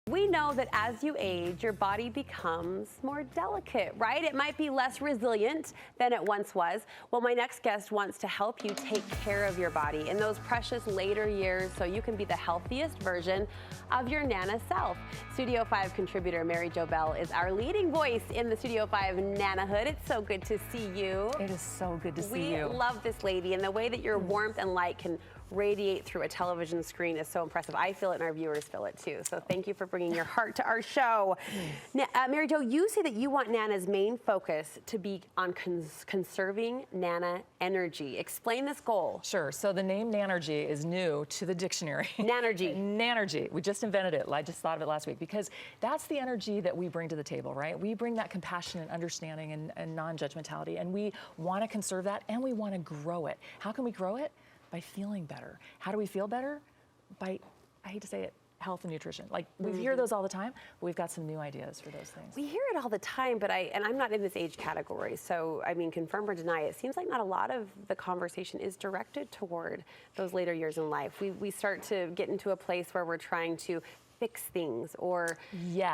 We know that as you age, your body becomes more delicate, right? It might be less resilient than it once was. Well, my next guest wants to help you take care of your body in those precious later years so you can be the healthiest version of your Nana self. Studio 5 contributor Mary Jo Bell is our leading voice in the Studio 5 Nanahood. It's so good to see you. It is so good to see you. We love this lady, and the way that your warmth and light can radiate through a television screen is so impressive. I feel it and our viewers feel it too. So thank you for bringing your heart to our show. Mary Jo, you say that you want Nana's main focus to be on conserving Nana energy. Explain this goal. Sure. So the name nanergy is new to the dictionary. Nanergy. Nanergy. We just invented it. I just thought of it last week because that's the energy that we bring to the table, right? We bring that compassion and understanding and non-judgmentality, and we want to conserve that and we want to grow it. How can we grow it? By feeling better. How do we feel better? By, I hate to say it, health and nutrition. Like, we hear those all the time, but we've got some new ideas for those things. We hear it all the time, but I'm not in this age category, so I mean, confirm or deny, it seems like not a lot of the conversation is directed toward those later years in life. We start to get into a place where we're trying to fix things or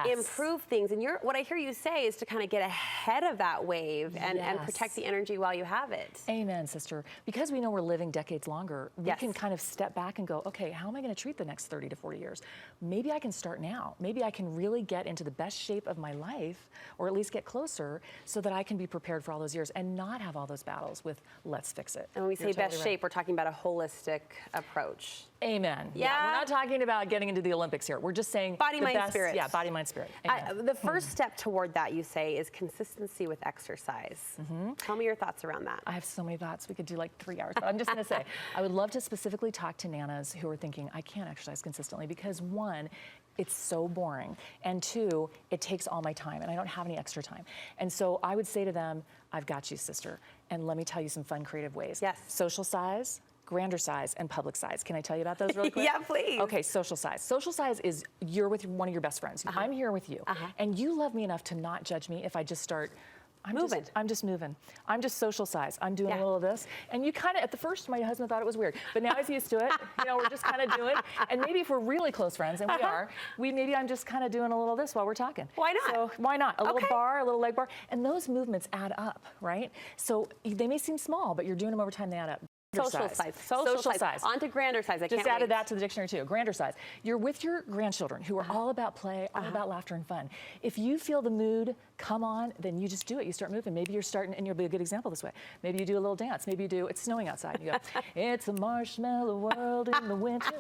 improve things. And what I hear you say is to kind of get ahead of that wave and protect the energy while you have it. Amen, sister. Because we know we're living decades longer, we can kind of step back and go, okay, how am I going to treat the next 30 to 40 years? Maybe I can start now. Maybe I can really get into the best shape of my life, or at least get closer, so that I can be prepared for all those years and not have all those battles with let's fix it. And when we say best shape, we're talking about a holistic approach. Amen. Yeah, we're not talking about getting into the Olympics here. We're just saying body, mind, spirit. Yeah, body, mind, spirit. The first step toward that, you say, is consistency with exercise. Tell me your thoughts around that. I have so many thoughts. We could do like 3 hours, but I'm just going to say, I would love to specifically talk to Nanas who are thinking, I can't exercise consistently because, one, it's so boring, and two, it takes all my time, and I don't have any extra time. And so I would say to them, I've got you, sister, and let me tell you some fun, creative ways. Yes. Social size, grander size, and public size. Can I tell you about those really quick? Yeah, please. Okay, social size. Social size is you're with one of your best friends. I'm here with you, and you love me enough to not judge me if I just start I'm just moving. I'm just social size. I'm doing a little of this. And you kind of, at the first, my husband thought it was weird, but now he's used to it. You know, we're just kind of doing, and maybe if we're really close friends, and we are, maybe I'm just kind of doing a little of this while we're talking. Why not? So why not? A little bar, a little leg bar, and those movements add up, right? So they may seem small, but you're doing them over time, they add up. Social size. On to grander size. I just added that to the dictionary too. Grander size. You're with your grandchildren who are all about play, all about laughter and fun. If you feel the mood come on, then you just do it. You start moving. Maybe you're starting, and you'll be a good example this way. Maybe you do a little dance. Maybe you do, it's snowing outside. And you go, it's a marshmallow world in the winter.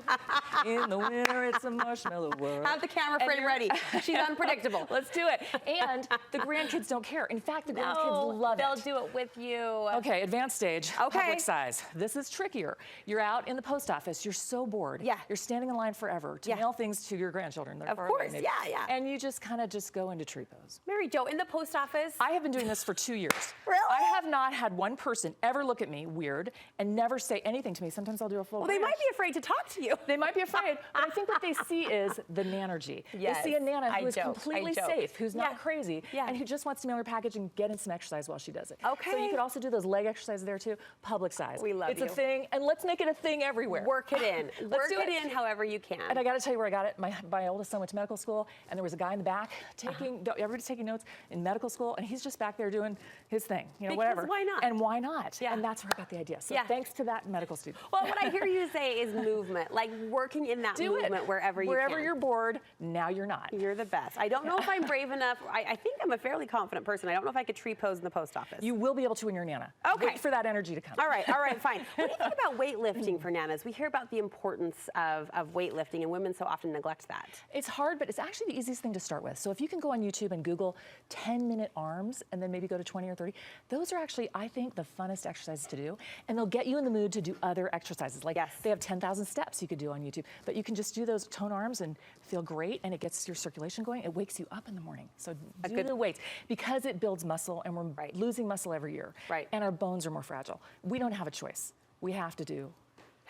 In the winter, it's a marshmallow world. Have the camera frame ready. She's unpredictable. Let's do it. And the grandkids don't care. In fact, the grandkids love it. They'll do it with you. Okay, advanced stage, public size. This is trickier. You're out in the post office. You're so bored. Yeah. You're standing in line forever to mail things to your grandchildren. They're of course, yeah. And you just kind of go into tree pose. Mary Jo, in the post office? I have been doing this for 2 years. Really? I have not had one person ever look at me weird and never say anything to me. Sometimes I'll do a full Well, they might be afraid to talk to you. They might be afraid, but I think what they see is the nanergy. Yes, they see a Nana who is completely safe, who's not crazy, and who just wants to mail her package and get in some exercise while she does it. Okay. So you could also do those leg exercises there too. Public size. We love It's a thing, and let's make it a thing everywhere. Work it in. Work it in however you can. And I got to tell you where I got it. My oldest son went to medical school, and there was a guy in the back everybody's taking notes in medical school, and he's just back there doing his thing, whatever. Why not? And why not? Yeah. And that's where I got the idea. So thanks to that medical student. Well, what I hear you say is movement, like working in that movement wherever you can. Wherever you're bored, now you're not. You're the best. I don't know if I'm brave enough. I think I'm a fairly confident person. I don't know if I could tree pose in the post office. You will be able to in your Nana. Okay. Wait for that energy to come. All right, fine. What do you think about weightlifting for Nanas? We hear about the importance of weightlifting, and women so often neglect that. It's hard, but it's actually the easiest thing to start with. So if you can go on YouTube and Google 10-minute arms and then maybe go to 20 or 30, those are actually, I think, the funnest exercises to do. And they'll get you in the mood to do other exercises. Like they have 10,000 steps you could do on YouTube. But you can just do those tone arms and feel great, and it gets your circulation going. It wakes you up in the morning. So do the weights. Because it builds muscle, and we're losing muscle every year. Right. And our bones are more fragile. We don't have a choice. We have to do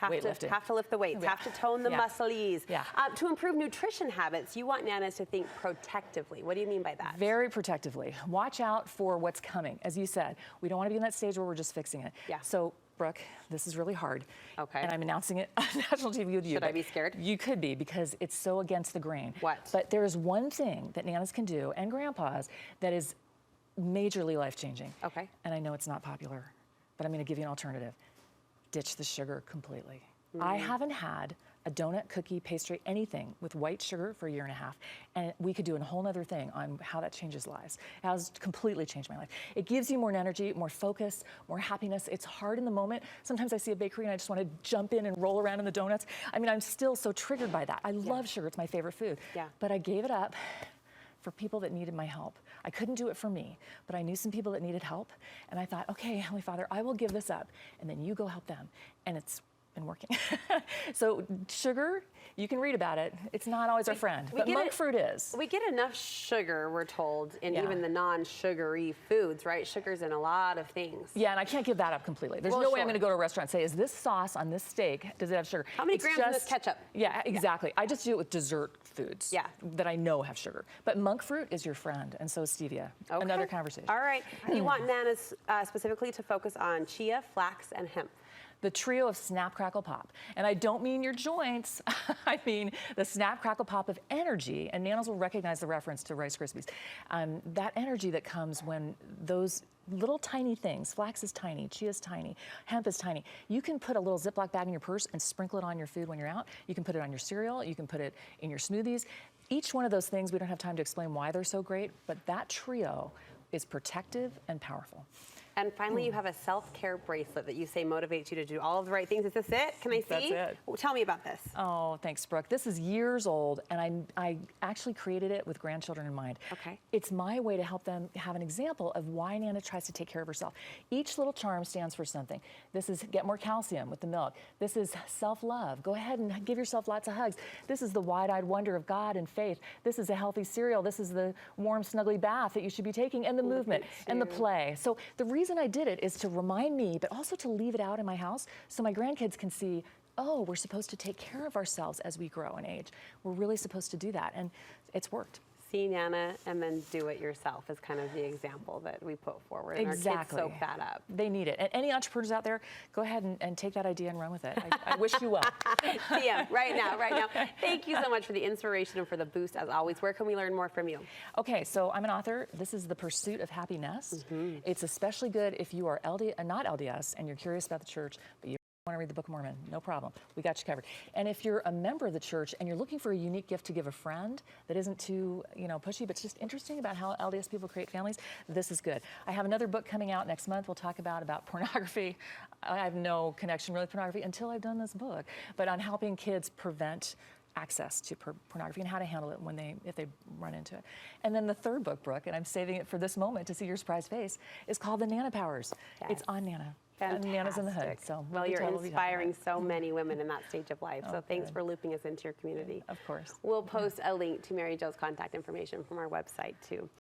weightlifting. Have to lift the weights, have to tone the muscles. Yeah. To improve nutrition habits, you want Nanas to think protectively. What do you mean by that? Very protectively. Watch out for what's coming. As you said, we don't want to be in that stage where we're just fixing it. Yeah. So Brooke, this is really hard. Okay. And I'm announcing it on national TV with you. Should I be scared? You could be, because it's so against the grain. What? But there is one thing that nanas can do, and grandpas, that is majorly life-changing. Okay. And I know it's not popular, but I'm going to give you an alternative. Ditch the sugar completely. I haven't had a donut, cookie, pastry, anything with white sugar for a year and a half. And we could do a whole other thing on how that changes lives. It has completely changed my life. It gives you more energy, more focus, more happiness. It's hard in the moment. Sometimes I see a bakery and I just want to jump in and roll around in the donuts. I mean, I'm still so triggered by that. I love sugar, it's my favorite food. Yeah. But I gave it up for people that needed my help. I couldn't do it for me, but I knew some people that needed help. And I thought, okay, Heavenly Father, I will give this up, and then you go help them. And it's been working. So sugar, you can read about it. It's not always our friend, but monk fruit is. We get enough sugar, we're told, in Yeah. even the non-sugary foods, right? Sugar's in a lot of things. Yeah, and I can't give that up completely. There's no way I'm going to go to a restaurant and say, is this sauce on this steak, does it have sugar? How many grams in this ketchup? Yeah, exactly. I just do it with dessert foods that I know have sugar. But monk fruit is your friend, and so is stevia. Okay. Another conversation. All right. You want nanas specifically to focus on chia, flax, and hemp. The trio of snap, crackle, pop. And I don't mean your joints, I mean the snap, crackle, pop of energy, and nanas will recognize the reference to Rice Krispies. That energy that comes when those little tiny things, flax is tiny, chia is tiny, hemp is tiny. You can put a little Ziploc bag in your purse and sprinkle it on your food when you're out. You can put it on your cereal, you can put it in your smoothies. Each one of those things, we don't have time to explain why they're so great, but that trio is protective and powerful. And finally, you have a self-care bracelet that you say motivates you to do all of the right things. Is this it? Can I see? That's it. Well, tell me about this. Oh, thanks, Brooke. This is years old, and I actually created it with grandchildren in mind. Okay. It's my way to help them have an example of why Nana tries to take care of herself. Each little charm stands for something. This is get more calcium with the milk. This is self-love. Go ahead and give yourself lots of hugs. This is the wide-eyed wonder of God and faith. This is a healthy cereal. This is the warm, snuggly bath that you should be taking, and the movement and the play. So the reason I did it is to remind me, but also to leave it out in my house so my grandkids can see, oh, we're supposed to take care of ourselves as we grow in age. We're really supposed to do that, and it's worked. See Nana and then do it yourself is kind of the example that we put forward. And Exactly. our kids soak that up. They need it. And any entrepreneurs out there, go ahead and take that idea and run with it. I wish you well. See ya right now, right now. Thank you so much for the inspiration and for the boost as always. Where can we learn more from you? Okay, so I'm an author. This is The Pursuit of Happiness. It's especially good if you are not LDS and you're curious about the church, but you want to read the Book of Mormon, no problem. We got you covered. And if you're a member of the church and you're looking for a unique gift to give a friend that isn't too, pushy, but just interesting about how LDS people create families, this is good. I have another book coming out next month. We'll talk about pornography. I have no connection really with pornography until I've done this book, but on helping kids prevent access to pornography and how to handle it if they run into it. And then the third book, Brooke, and I'm saving it for this moment to see your surprised face, is called The Nana Powers. Yes. It's on Nana. Fantastic. And Nana's in the hood. So well, you're inspiring so many women in that stage of life. So thanks for looping us into your community. Of course. We'll post a link to Mary Jo's contact information from our website too.